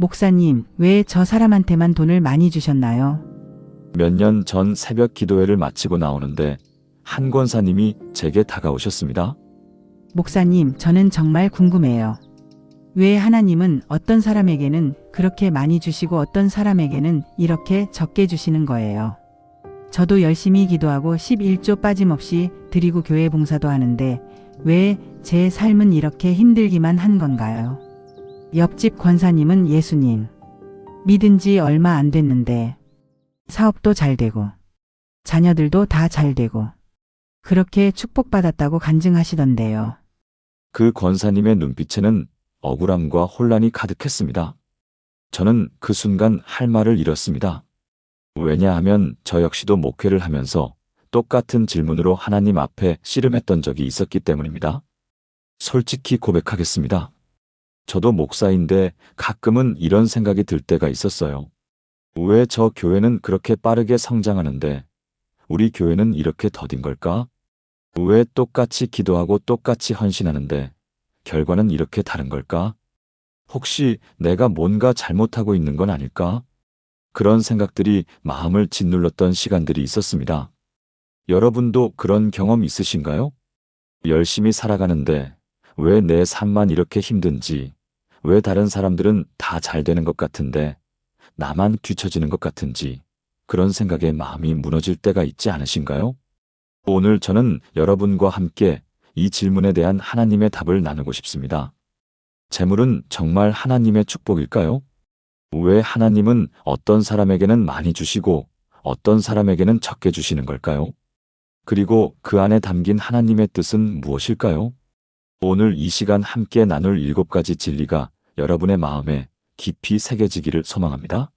목사님, 왜 저 사람한테만 돈을 많이 주셨나요? 몇 년 전 새벽 기도회를 마치고 나오는데 한 권사님이 제게 다가오셨습니다. 목사님, 저는 정말 궁금해요. 왜 하나님은 어떤 사람에게는 그렇게 많이 주시고 어떤 사람에게는 이렇게 적게 주시는 거예요? 저도 열심히 기도하고 11조 빠짐없이 드리고 교회 봉사도 하는데 왜 제 삶은 이렇게 힘들기만 한 건가요? 옆집 권사님은 예수님 믿은 지 얼마 안 됐는데 사업도 잘 되고 자녀들도 다 잘 되고 그렇게 축복받았다고 간증하시던데요. 그 권사님의 눈빛에는 억울함과 혼란이 가득했습니다. 저는 그 순간 할 말을 잃었습니다. 왜냐하면 저 역시도 목회를 하면서 똑같은 질문으로 하나님 앞에 씨름했던 적이 있었기 때문입니다. 솔직히 고백하겠습니다. 저도 목사인데 가끔은 이런 생각이 들 때가 있었어요. 왜 저 교회는 그렇게 빠르게 성장하는데 우리 교회는 이렇게 더딘 걸까? 왜 똑같이 기도하고 똑같이 헌신하는데 결과는 이렇게 다른 걸까? 혹시 내가 뭔가 잘못하고 있는 건 아닐까? 그런 생각들이 마음을 짓눌렀던 시간들이 있었습니다. 여러분도 그런 경험 있으신가요? 열심히 살아가는데 왜 내 삶만 이렇게 힘든지, 왜 다른 사람들은 다 잘 되는 것 같은데 나만 뒤처지는 것 같은지 그런 생각에 마음이 무너질 때가 있지 않으신가요? 오늘 저는 여러분과 함께 이 질문에 대한 하나님의 답을 나누고 싶습니다. 재물은 정말 하나님의 축복일까요? 왜 하나님은 어떤 사람에게는 많이 주시고 어떤 사람에게는 적게 주시는 걸까요? 그리고 그 안에 담긴 하나님의 뜻은 무엇일까요? 오늘 이 시간 함께 나눌 7가지 진리가 여러분의 마음에 깊이 새겨지기를 소망합니다.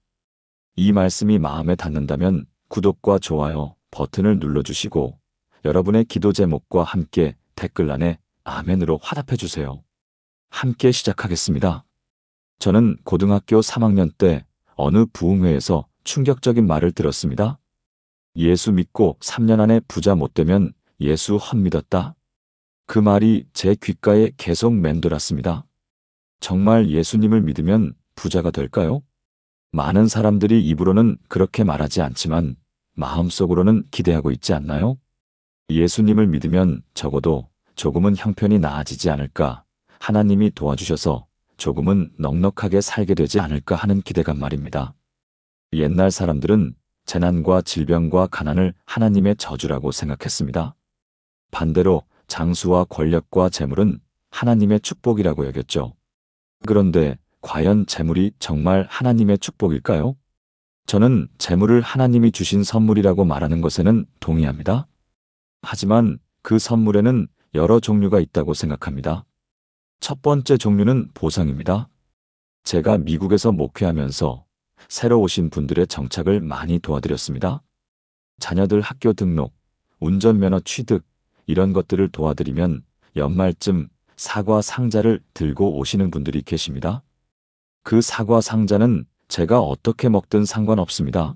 이 말씀이 마음에 닿는다면 구독과 좋아요 버튼을 눌러주시고 여러분의 기도 제목과 함께 댓글란에 아멘으로 화답해 주세요. 함께 시작하겠습니다. 저는 고등학교 3학년 때 어느 부흥회에서 충격적인 말을 들었습니다. 예수 믿고 3년 안에 부자 못 되면 예수 헛믿었다. 그 말이 제 귓가에 계속 맴돌았습니다. 정말 예수님을 믿으면 부자가 될까요? 많은 사람들이 입으로는 그렇게 말하지 않지만 마음속으로는 기대하고 있지 않나요? 예수님을 믿으면 적어도 조금은 형편이 나아지지 않을까, 하나님이 도와주셔서 조금은 넉넉하게 살게 되지 않을까 하는 기대감 말입니다. 옛날 사람들은 재난과 질병과 가난을 하나님의 저주라고 생각했습니다. 반대로 장수와 권력과 재물은 하나님의 축복이라고 여겼죠. 그런데 과연 재물이 정말 하나님의 축복일까요? 저는 재물을 하나님이 주신 선물이라고 말하는 것에는 동의합니다. 하지만 그 선물에는 여러 종류가 있다고 생각합니다. 첫 번째 종류는 보상입니다. 제가 미국에서 목회하면서 새로 오신 분들의 정착을 많이 도와드렸습니다. 자녀들 학교 등록, 운전면허 취득, 이런 것들을 도와드리면 연말쯤 사과 상자를 들고 오시는 분들이 계십니다. 그 사과 상자는 제가 어떻게 먹든 상관없습니다.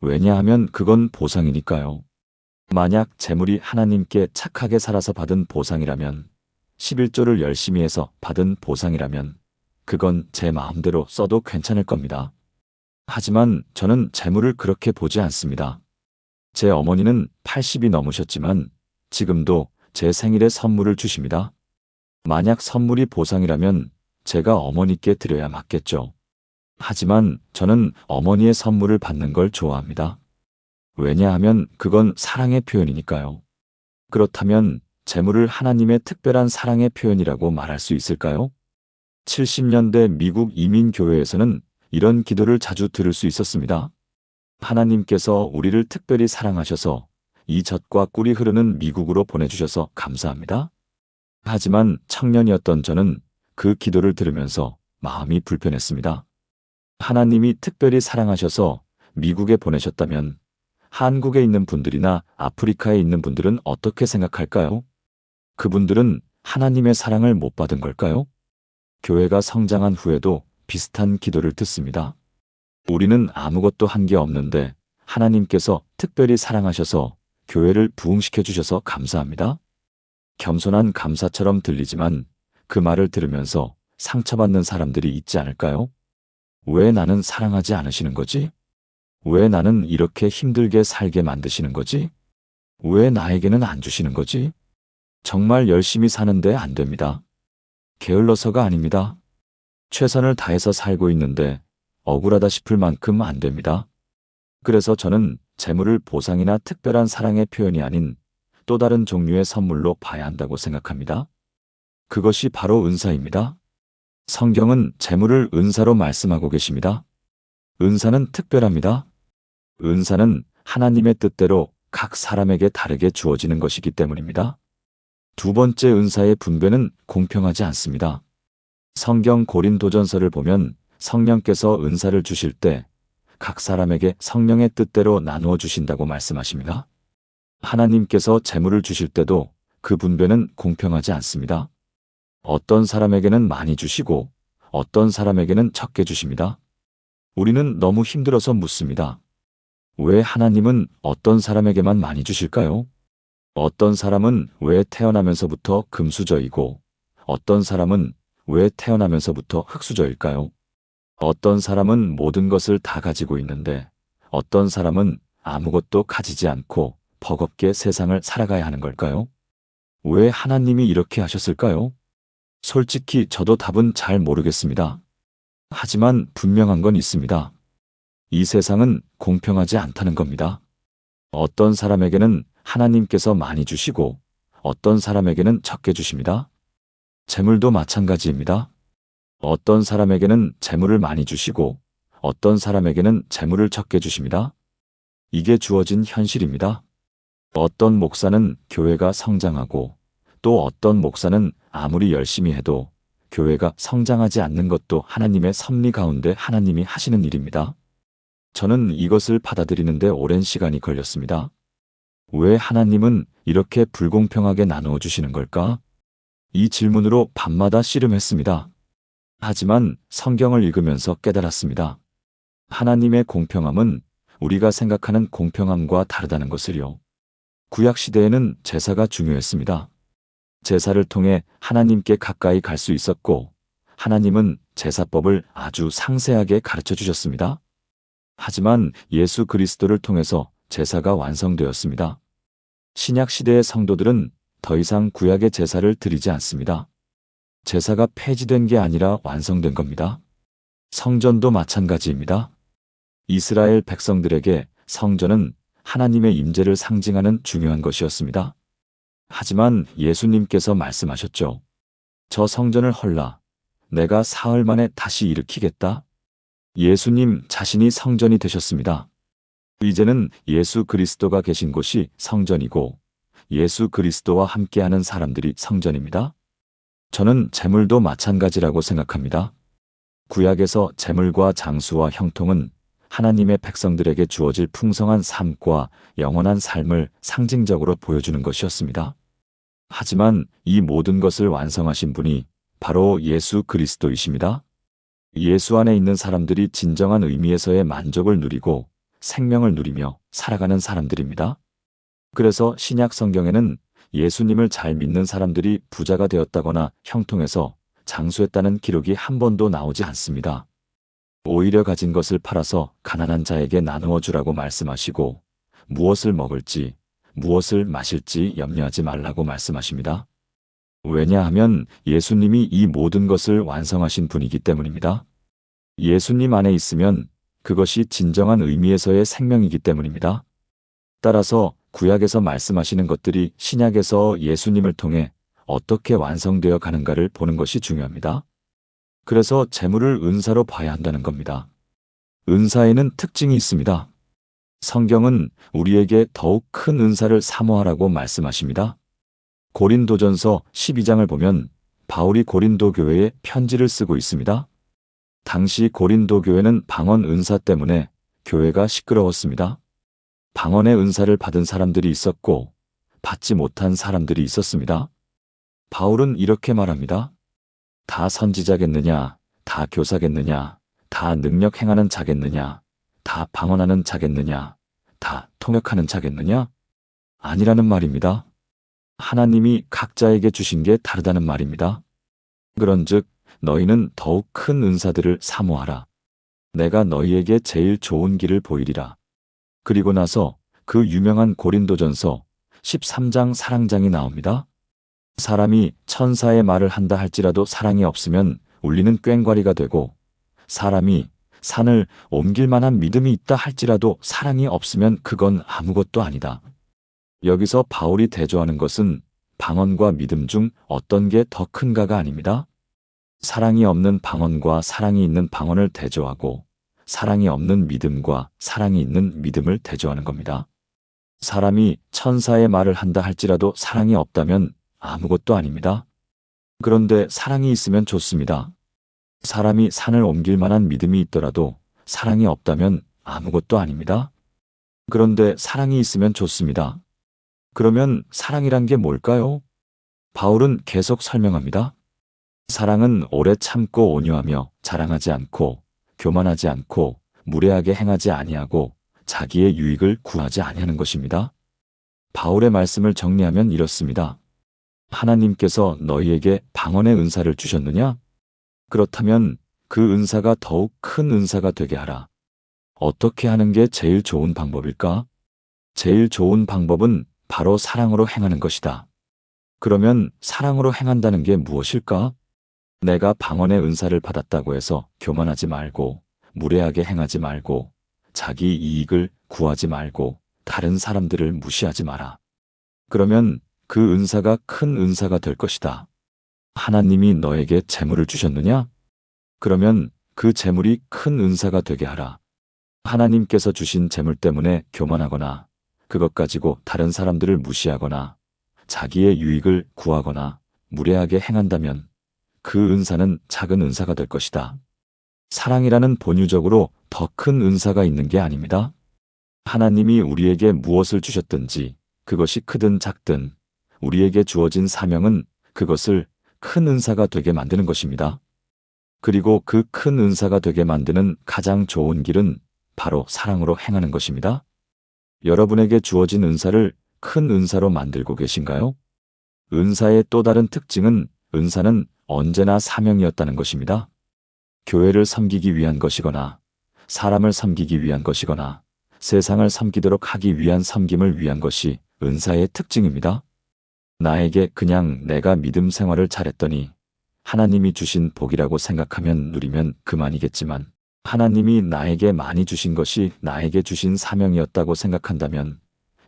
왜냐하면 그건 보상이니까요. 만약 재물이 하나님께 착하게 살아서 받은 보상이라면, 11조를 열심히 해서 받은 보상이라면 그건 제 마음대로 써도 괜찮을 겁니다. 하지만 저는 재물을 그렇게 보지 않습니다. 제 어머니는 80이 넘으셨지만 지금도 제 생일에 선물을 주십니다. 만약 선물이 보상이라면 제가 어머니께 드려야 맞겠죠. 하지만 저는 어머니의 선물을 받는 걸 좋아합니다. 왜냐하면 그건 사랑의 표현이니까요. 그렇다면 재물을 하나님의 특별한 사랑의 표현이라고 말할 수 있을까요? 70년대 미국 이민교회에서는 이런 기도를 자주 들을 수 있었습니다. 하나님께서 우리를 특별히 사랑하셔서 이 젖과 꿀이 흐르는 미국으로 보내주셔서 감사합니다. 하지만 청년이었던 저는 그 기도를 들으면서 마음이 불편했습니다. 하나님이 특별히 사랑하셔서 미국에 보내셨다면 한국에 있는 분들이나 아프리카에 있는 분들은 어떻게 생각할까요? 그분들은 하나님의 사랑을 못 받은 걸까요? 교회가 성장한 후에도 비슷한 기도를 듣습니다. 우리는 아무것도 한 게 없는데 하나님께서 특별히 사랑하셔서 교회를 부흥시켜 주셔서 감사합니다. 겸손한 감사처럼 들리지만 그 말을 들으면서 상처받는 사람들이 있지 않을까요? 왜 나는 사랑하지 않으시는 거지? 왜 나는 이렇게 힘들게 살게 만드시는 거지? 왜 나에게는 안 주시는 거지? 정말 열심히 사는데 안 됩니다. 게을러서가 아닙니다. 최선을 다해서 살고 있는데 억울하다 싶을 만큼 안 됩니다. 그래서 저는 재물을 보상이나 특별한 사랑의 표현이 아닌 또 다른 종류의 선물로 봐야 한다고 생각합니다. 그것이 바로 은사입니다. 성경은 재물을 은사로 말씀하고 계십니다. 은사는 특별합니다. 은사는 하나님의 뜻대로 각 사람에게 다르게 주어지는 것이기 때문입니다. 두 번째 은사의 분배는 공평하지 않습니다. 성경 고린도전서를 보면 성령께서 은사를 주실 때 각 사람에게 성령의 뜻대로 나누어 주신다고 말씀하십니다. 하나님께서 재물을 주실 때도 그 분배는 공평하지 않습니다. 어떤 사람에게는 많이 주시고 어떤 사람에게는 적게 주십니다. 우리는 너무 힘들어서 묻습니다. 왜 하나님은 어떤 사람에게만 많이 주실까요? 어떤 사람은 왜 태어나면서부터 금수저이고 어떤 사람은 왜 태어나면서부터 흙수저일까요? 어떤 사람은 모든 것을 다 가지고 있는데 어떤 사람은 아무것도 가지지 않고 버겁게 세상을 살아가야 하는 걸까요? 왜 하나님이 이렇게 하셨을까요? 솔직히 저도 답은 잘 모르겠습니다. 하지만 분명한 건 있습니다. 이 세상은 공평하지 않다는 겁니다. 어떤 사람에게는 하나님께서 많이 주시고 어떤 사람에게는 적게 주십니다. 재물도 마찬가지입니다. 어떤 사람에게는 재물을 많이 주시고 어떤 사람에게는 재물을 적게 주십니다. 이게 주어진 현실입니다. 어떤 목사는 교회가 성장하고 또 어떤 목사는 아무리 열심히 해도 교회가 성장하지 않는 것도 하나님의 섭리 가운데 하나님이 하시는 일입니다. 저는 이것을 받아들이는데 오랜 시간이 걸렸습니다. 왜 하나님은 이렇게 불공평하게 나누어 주시는 걸까? 이 질문으로 밤마다 씨름했습니다. 하지만 성경을 읽으면서 깨달았습니다. 하나님의 공평함은 우리가 생각하는 공평함과 다르다는 것을요. 구약시대에는 제사가 중요했습니다. 제사를 통해 하나님께 가까이 갈 수 있었고 하나님은 제사법을 아주 상세하게 가르쳐 주셨습니다. 하지만 예수 그리스도를 통해서 제사가 완성되었습니다. 신약시대의 성도들은 더 이상 구약의 제사를 드리지 않습니다. 제사가 폐지된 게 아니라 완성된 겁니다. 성전도 마찬가지입니다. 이스라엘 백성들에게 성전은 하나님의 임재를 상징하는 중요한 것이었습니다. 하지만 예수님께서 말씀하셨죠. 저 성전을 헐라. 내가 사흘 만에 다시 일으키겠다. 예수님 자신이 성전이 되셨습니다. 이제는 예수 그리스도가 계신 곳이 성전이고 예수 그리스도와 함께하는 사람들이 성전입니다. 저는 재물도 마찬가지라고 생각합니다. 구약에서 재물과 장수와 형통은 하나님의 백성들에게 주어질 풍성한 삶과 영원한 삶을 상징적으로 보여주는 것이었습니다. 하지만 이 모든 것을 완성하신 분이 바로 예수 그리스도이십니다. 예수 안에 있는 사람들이 진정한 의미에서의 만족을 누리고 생명을 누리며 살아가는 사람들입니다. 그래서 신약 성경에는 예수님을 잘 믿는 사람들이 부자가 되었다거나 형통해서 장수했다는 기록이 한 번도 나오지 않습니다. 오히려 가진 것을 팔아서 가난한 자에게 나누어 주라고 말씀하시고 무엇을 먹을지, 무엇을 마실지 염려하지 말라고 말씀하십니다. 왜냐하면 예수님이 이 모든 것을 완성하신 분이기 때문입니다. 예수님 안에 있으면 그것이 진정한 의미에서의 생명이기 때문입니다. 따라서 구약에서 말씀하시는 것들이 신약에서 예수님을 통해 어떻게 완성되어 가는가를 보는 것이 중요합니다. 그래서 재물을 은사로 봐야 한다는 겁니다. 은사에는 특징이 있습니다. 성경은 우리에게 더욱 큰 은사를 사모하라고 말씀하십니다. 고린도전서 12장을 보면 바울이 고린도 교회에 편지를 쓰고 있습니다. 당시 고린도 교회는 방언 은사 때문에 교회가 시끄러웠습니다. 방언의 은사를 받은 사람들이 있었고 받지 못한 사람들이 있었습니다. 바울은 이렇게 말합니다. 다 선지자겠느냐, 다 교사겠느냐, 다 능력 행하는 자겠느냐, 다 방언하는 자겠느냐, 다 통역하는 자겠느냐? 아니라는 말입니다. 하나님이 각자에게 주신 게 다르다는 말입니다. 그런즉 너희는 더욱 큰 은사들을 사모하라. 내가 너희에게 제일 좋은 길을 보이리라. 그리고 나서 그 유명한 고린도전서 13장 사랑장이 나옵니다. 사람이 천사의 말을 한다 할지라도 사랑이 없으면 울리는 꽹과리가 되고, 사람이 산을 옮길 만한 믿음이 있다 할지라도 사랑이 없으면 그건 아무것도 아니다. 여기서 바울이 대조하는 것은 방언과 믿음 중 어떤 게 더 큰가가 아닙니다. 사랑이 없는 방언과 사랑이 있는 방언을 대조하고, 사랑이 없는 믿음과 사랑이 있는 믿음을 대조하는 겁니다. 사람이 천사의 말을 한다 할지라도 사랑이 없다면 아무것도 아닙니다. 그런데 사랑이 있으면 좋습니다. 사람이 산을 옮길 만한 믿음이 있더라도 사랑이 없다면 아무것도 아닙니다. 그런데 사랑이 있으면 좋습니다. 그러면 사랑이란 게 뭘까요? 바울은 계속 설명합니다. 사랑은 오래 참고 온유하며 자랑하지 않고 교만하지 않고 무례하게 행하지 아니하고 자기의 유익을 구하지 아니하는 것입니다. 바울의 말씀을 정리하면 이렇습니다. 하나님께서 너희에게 방언의 은사를 주셨느냐? 그렇다면 그 은사가 더욱 큰 은사가 되게 하라. 어떻게 하는 게 제일 좋은 방법일까? 제일 좋은 방법은 바로 사랑으로 행하는 것이다. 그러면 사랑으로 행한다는 게 무엇일까? 내가 방언의 은사를 받았다고 해서 교만하지 말고, 무례하게 행하지 말고, 자기 이익을 구하지 말고, 다른 사람들을 무시하지 마라. 그러면 그 은사가 큰 은사가 될 것이다. 하나님이 너에게 재물을 주셨느냐? 그러면 그 재물이 큰 은사가 되게 하라. 하나님께서 주신 재물 때문에 교만하거나, 그것 가지고 다른 사람들을 무시하거나, 자기의 유익을 구하거나, 무례하게 행한다면 그 은사는 작은 은사가 될 것이다. 사랑이라는 본유적으로 더 큰 은사가 있는 게 아닙니다. 하나님이 우리에게 무엇을 주셨든지 그것이 크든 작든 우리에게 주어진 사명은 그것을 큰 은사가 되게 만드는 것입니다. 그리고 그 큰 은사가 되게 만드는 가장 좋은 길은 바로 사랑으로 행하는 것입니다. 여러분에게 주어진 은사를 큰 은사로 만들고 계신가요? 은사의 또 다른 특징은 은사는 언제나 사명이었다는 것입니다. 교회를 섬기기 위한 것이거나, 사람을 섬기기 위한 것이거나, 세상을 섬기도록 하기 위한 섬김을 위한 것이 은사의 특징입니다. 나에게 그냥 내가 믿음 생활을 잘했더니 하나님이 주신 복이라고 생각하면 누리면 그만이겠지만, 하나님이 나에게 많이 주신 것이 나에게 주신 사명이었다고 생각한다면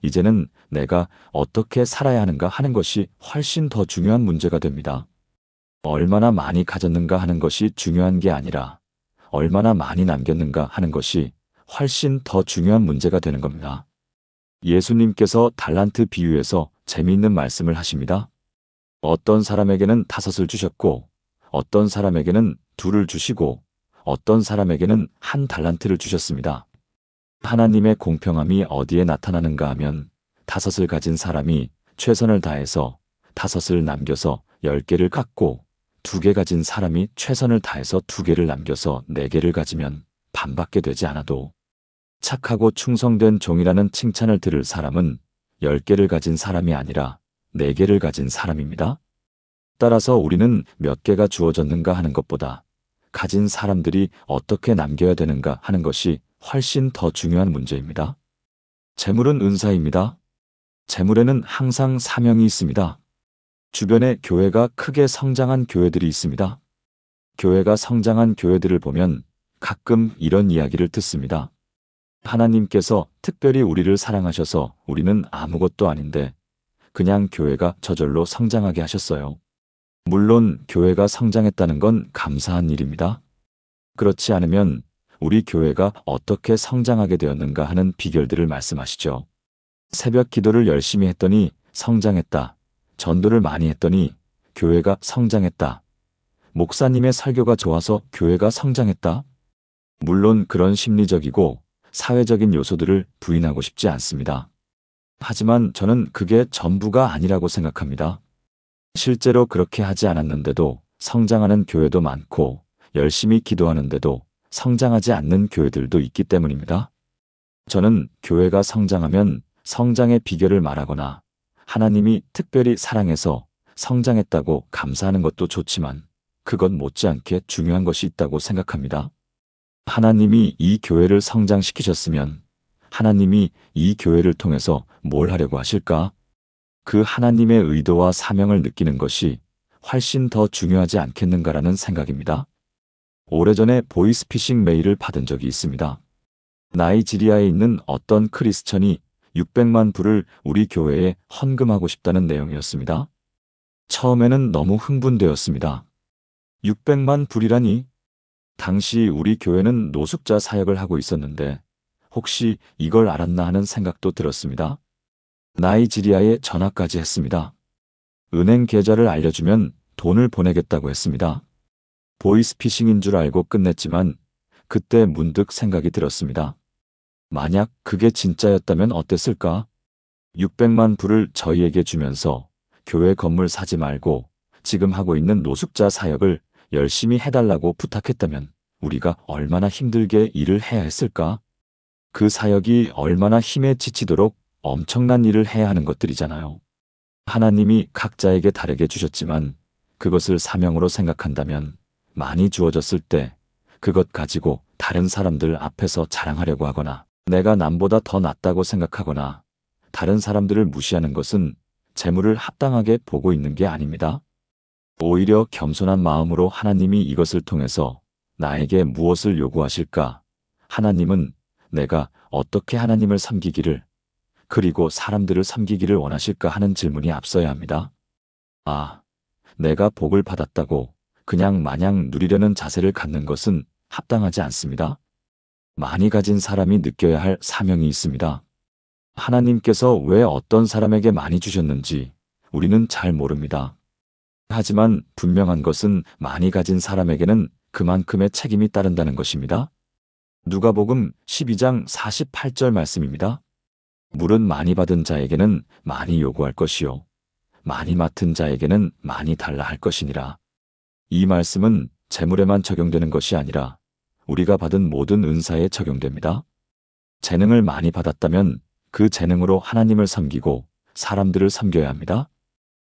이제는 내가 어떻게 살아야 하는가 하는 것이 훨씬 더 중요한 문제가 됩니다. 얼마나 많이 가졌는가 하는 것이 중요한 게 아니라 얼마나 많이 남겼는가 하는 것이 훨씬 더 중요한 문제가 되는 겁니다. 예수님께서 달란트 비유에서 재미있는 말씀을 하십니다. 어떤 사람에게는 5을 주셨고, 어떤 사람에게는 2를 주시고, 어떤 사람에게는 1달란트를 주셨습니다. 하나님의 공평함이 어디에 나타나는가 하면 5을 가진 사람이 최선을 다해서 5을 남겨서 10개를 갖고, 2개 가진 사람이 최선을 다해서 2개를 남겨서 4개를 가지면 반밖에 되지 않아도 착하고 충성된 종이라는 칭찬을 들을 사람은 10개를 가진 사람이 아니라 4개를 가진 사람입니다. 따라서 우리는 몇 개가 주어졌는가 하는 것보다 가진 사람들이 어떻게 남겨야 되는가 하는 것이 훨씬 더 중요한 문제입니다. 재물은 은사입니다. 재물에는 항상 사명이 있습니다. 주변에 교회가 크게 성장한 교회들이 있습니다. 교회가 성장한 교회들을 보면 가끔 이런 이야기를 듣습니다. 하나님께서 특별히 우리를 사랑하셔서 우리는 아무것도 아닌데 그냥 교회가 저절로 성장하게 하셨어요. 물론 교회가 성장했다는 건 감사한 일입니다. 그렇지 않으면 우리 교회가 어떻게 성장하게 되었는가 하는 비결들을 말씀하시죠. 새벽 기도를 열심히 했더니 성장했다. 전도를 많이 했더니 교회가 성장했다. 목사님의 설교가 좋아서 교회가 성장했다. 물론 그런 심리적이고 사회적인 요소들을 부인하고 싶지 않습니다. 하지만 저는 그게 전부가 아니라고 생각합니다. 실제로 그렇게 하지 않았는데도 성장하는 교회도 많고 열심히 기도하는데도 성장하지 않는 교회들도 있기 때문입니다. 저는 교회가 성장하면 성장의 비결을 말하거나 하나님이 특별히 사랑해서 성장했다고 감사하는 것도 좋지만 그건 못지않게 중요한 것이 있다고 생각합니다. 하나님이 이 교회를 성장시키셨으면 하나님이 이 교회를 통해서 뭘 하려고 하실까? 그 하나님의 의도와 사명을 느끼는 것이 훨씬 더 중요하지 않겠는가라는 생각입니다. 오래전에 보이스피싱 메일을 받은 적이 있습니다. 나이지리아에 있는 어떤 크리스천이 600만 불을 우리 교회에 헌금하고 싶다는 내용이었습니다. 처음에는 너무 흥분되었습니다. 600만 불이라니? 당시 우리 교회는 노숙자 사역을 하고 있었는데 혹시 이걸 알았나 하는 생각도 들었습니다. 나이지리아에 전화까지 했습니다. 은행 계좌를 알려주면 돈을 보내겠다고 했습니다. 보이스피싱인 줄 알고 끝냈지만 그때 문득 생각이 들었습니다. 만약 그게 진짜였다면 어땠을까? 600만 불을 저희에게 주면서 교회 건물 사지 말고 지금 하고 있는 노숙자 사역을 열심히 해달라고 부탁했다면 우리가 얼마나 힘들게 일을 해야 했을까? 그 사역이 얼마나 힘에 지치도록 엄청난 일을 해야 하는 것들이잖아요. 하나님이 각자에게 다르게 주셨지만 그것을 사명으로 생각한다면 많이 주어졌을 때 그것 가지고 다른 사람들 앞에서 자랑하려고 하거나 내가 남보다 더 낫다고 생각하거나 다른 사람들을 무시하는 것은 재물을 합당하게 보고 있는 게 아닙니다. 오히려 겸손한 마음으로 하나님이 이것을 통해서 나에게 무엇을 요구하실까? 하나님은 내가 어떻게 하나님을 섬기기를 그리고 사람들을 섬기기를 원하실까 하는 질문이 앞서야 합니다. 아, 내가 복을 받았다고 그냥 마냥 누리려는 자세를 갖는 것은 합당하지 않습니다. 많이 가진 사람이 느껴야 할 사명이 있습니다. 하나님께서 왜 어떤 사람에게 많이 주셨는지 우리는 잘 모릅니다. 하지만 분명한 것은 많이 가진 사람에게는 그만큼의 책임이 따른다는 것입니다. 누가복음 12장 48절 말씀입니다. 물은 많이 받은 자에게는 많이 요구할 것이요 많이 맡은 자에게는 많이 달라 할 것이니라. 이 말씀은 재물에만 적용되는 것이 아니라 우리가 받은 모든 은사에 적용됩니다. 재능을 많이 받았다면 그 재능으로 하나님을 섬기고 사람들을 섬겨야 합니다.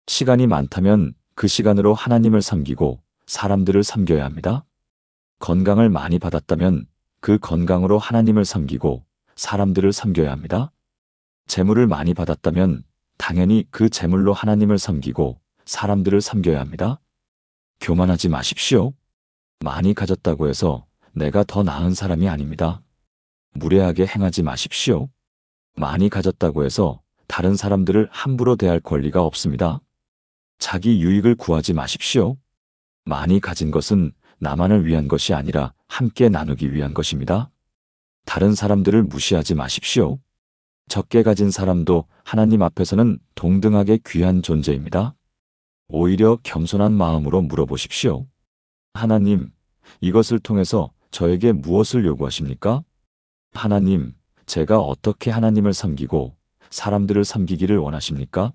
시간이 많다면 그 시간으로 하나님을 섬기고 사람들을 섬겨야 합니다. 건강을 많이 받았다면 그 건강으로 하나님을 섬기고 사람들을 섬겨야 합니다. 재물을 많이 받았다면 당연히 그 재물로 하나님을 섬기고 사람들을 섬겨야 합니다. 교만하지 마십시오. 많이 가졌다고 해서 내가 더 나은 사람이 아닙니다. 무례하게 행하지 마십시오. 많이 가졌다고 해서 다른 사람들을 함부로 대할 권리가 없습니다. 자기 유익을 구하지 마십시오. 많이 가진 것은 나만을 위한 것이 아니라 함께 나누기 위한 것입니다. 다른 사람들을 무시하지 마십시오. 적게 가진 사람도 하나님 앞에서는 동등하게 귀한 존재입니다. 오히려 겸손한 마음으로 물어보십시오. 하나님, 이것을 통해서 저에게 무엇을 요구하십니까? 하나님, 제가 어떻게 하나님을 섬기고 사람들을 섬기기를 원하십니까?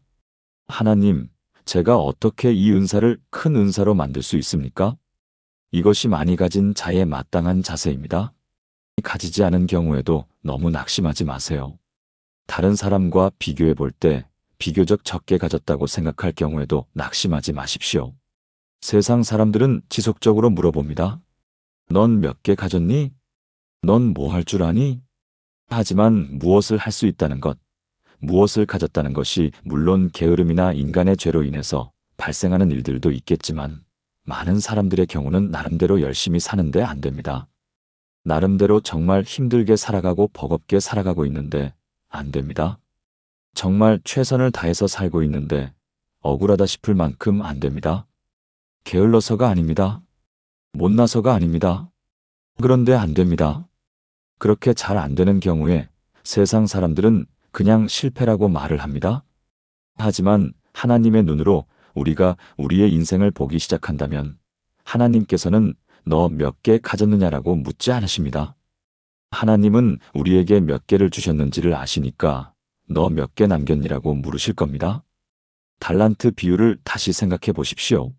하나님, 제가 어떻게 이 은사를 큰 은사로 만들 수 있습니까? 이것이 많이 가진 자의 마땅한 자세입니다. 가지지 않은 경우에도 너무 낙심하지 마세요. 다른 사람과 비교해 볼 때 비교적 적게 가졌다고 생각할 경우에도 낙심하지 마십시오. 세상 사람들은 지속적으로 물어봅니다. 넌 몇 개 가졌니? 넌 뭐 할 줄 아니? 하지만 무엇을 할 수 있다는 것, 무엇을 가졌다는 것이 물론 게으름이나 인간의 죄로 인해서 발생하는 일들도 있겠지만 많은 사람들의 경우는 나름대로 열심히 사는데 안 됩니다. 나름대로 정말 힘들게 살아가고 버겁게 살아가고 있는데 안 됩니다. 정말 최선을 다해서 살고 있는데 억울하다 싶을 만큼 안 됩니다. 게을러서가 아닙니다. 못나서가 아닙니다. 그런데 안 됩니다. 그렇게 잘 안 되는 경우에 세상 사람들은 그냥 실패라고 말을 합니다. 하지만 하나님의 눈으로 우리가 우리의 인생을 보기 시작한다면 하나님께서는 너 몇 개 가졌느냐라고 묻지 않으십니다. 하나님은 우리에게 몇 개를 주셨는지를 아시니까 너 몇 개 남겼니라고 물으실 겁니다. 달란트 비율을 다시 생각해 보십시오.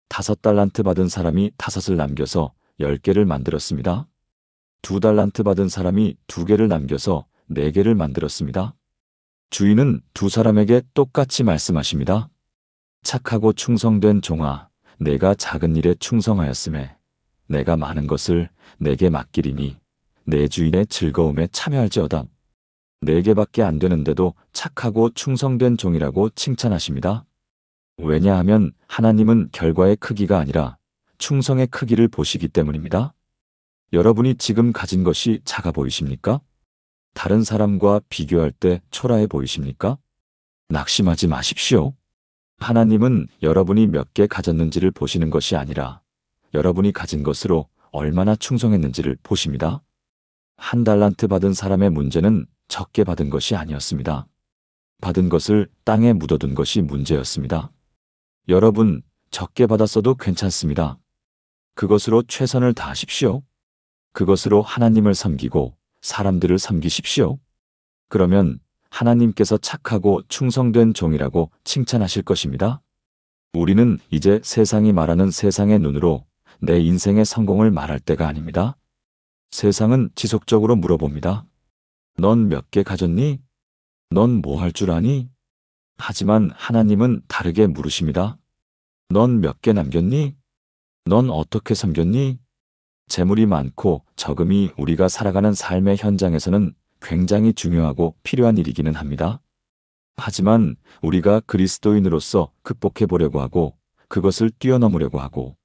5달란트 받은 사람이 5을 남겨서 10개를 만들었습니다. 2달란트 받은 사람이 2개를 남겨서 4개를 만들었습니다. 주인은 두 사람에게 똑같이 말씀하십니다. 착하고 충성된 종아, 내가 작은 일에 충성하였음에 내가 많은 것을 내게 맡기리니 내 주인의 즐거움에 참여할지어다. 4개밖에 안 되는데도 착하고 충성된 종이라고 칭찬하십니다. 왜냐하면 하나님은 결과의 크기가 아니라 충성의 크기를 보시기 때문입니다. 여러분이 지금 가진 것이 작아 보이십니까? 다른 사람과 비교할 때 초라해 보이십니까? 낙심하지 마십시오. 하나님은 여러분이 몇 개 가졌는지를 보시는 것이 아니라 여러분이 가진 것으로 얼마나 충성했는지를 보십니다. 1달란트 받은 사람의 문제는 적게 받은 것이 아니었습니다. 받은 것을 땅에 묻어둔 것이 문제였습니다. 여러분, 적게 받았어도 괜찮습니다. 그것으로 최선을 다하십시오. 그것으로 하나님을 섬기고 사람들을 섬기십시오. 그러면 하나님께서 착하고 충성된 종이라고 칭찬하실 것입니다. 우리는 이제 세상이 말하는 세상의 눈으로 내 인생의 성공을 말할 때가 아닙니다. 세상은 지속적으로 물어봅니다. 넌 몇 개 가졌니? 넌 뭐 할 줄 아니? 하지만 하나님은 다르게 물으십니다. 넌 몇 개 남겼니? 넌 어떻게 섬겼니? 재물이 많고 적음이 우리가 살아가는 삶의 현장에서는 굉장히 중요하고 필요한 일이기는 합니다. 하지만 우리가 그리스도인으로서 극복해 보려고 하고 그것을 뛰어넘으려고 하고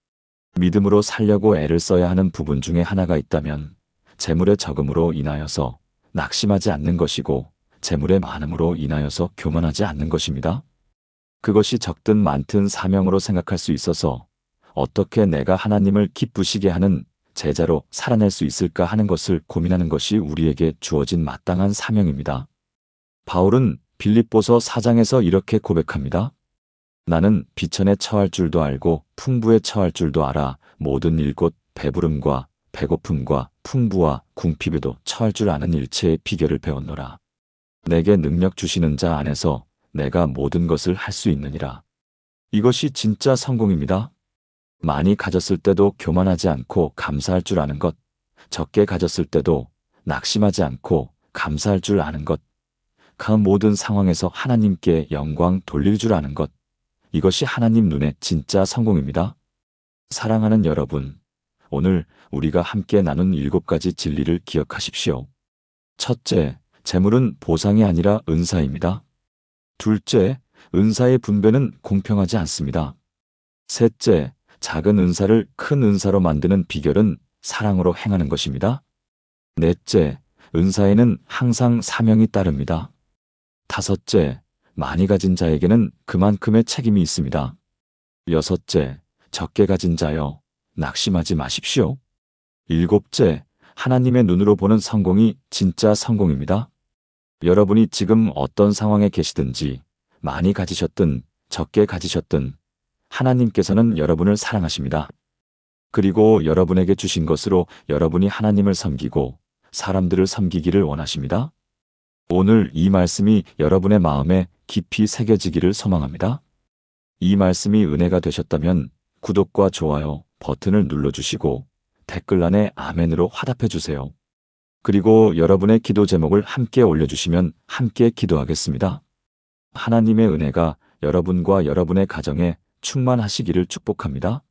믿음으로 살려고 애를 써야 하는 부분 중에 하나가 있다면 재물의 적음으로 인하여서 낙심하지 않는 것이고 재물의 많음으로 인하여서 교만하지 않는 것입니다. 그것이 적든 많든 사명으로 생각할 수 있어서 어떻게 내가 하나님을 기쁘시게 하는 제자로 살아낼 수 있을까 하는 것을 고민하는 것이 우리에게 주어진 마땅한 사명입니다. 바울은 빌립보서 4장에서 이렇게 고백합니다. 나는 비천에 처할 줄도 알고 풍부에 처할 줄도 알아 모든 일곧 배부름과 배고픔과 풍부와 궁핍에도 처할 줄 아는 일체의 비결을 배웠노라. 내게 능력 주시는 자 안에서 내가 모든 것을 할 수 있느니라. 이것이 진짜 성공입니다. 많이 가졌을 때도 교만하지 않고 감사할 줄 아는 것, 적게 가졌을 때도 낙심하지 않고 감사할 줄 아는 것, 그 모든 상황에서 하나님께 영광 돌릴 줄 아는 것, 이것이 하나님 눈에 진짜 성공입니다. 사랑하는 여러분, 오늘 우리가 함께 나눈 7가지 진리를 기억하십시오. 첫째, 재물은 보상이 아니라 은사입니다. 둘째, 은사의 분배는 공평하지 않습니다. 셋째, 작은 은사를 큰 은사로 만드는 비결은 사랑으로 행하는 것입니다. 넷째, 은사에는 항상 사명이 따릅니다. 다섯째, 많이 가진 자에게는 그만큼의 책임이 있습니다. 여섯째, 적게 가진 자여, 낙심하지 마십시오. 일곱째, 하나님의 눈으로 보는 성공이 진짜 성공입니다. 여러분이 지금 어떤 상황에 계시든지 많이 가지셨든 적게 가지셨든 하나님께서는 여러분을 사랑하십니다. 그리고 여러분에게 주신 것으로 여러분이 하나님을 섬기고 사람들을 섬기기를 원하십니다. 오늘 이 말씀이 여러분의 마음에 깊이 새겨지기를 소망합니다. 이 말씀이 은혜가 되셨다면 구독과 좋아요 버튼을 눌러주시고 댓글란에 아멘으로 화답해 주세요. 그리고 여러분의 기도 제목을 함께 올려주시면 함께 기도하겠습니다. 하나님의 은혜가 여러분과 여러분의 가정에 충만하시기를 축복합니다.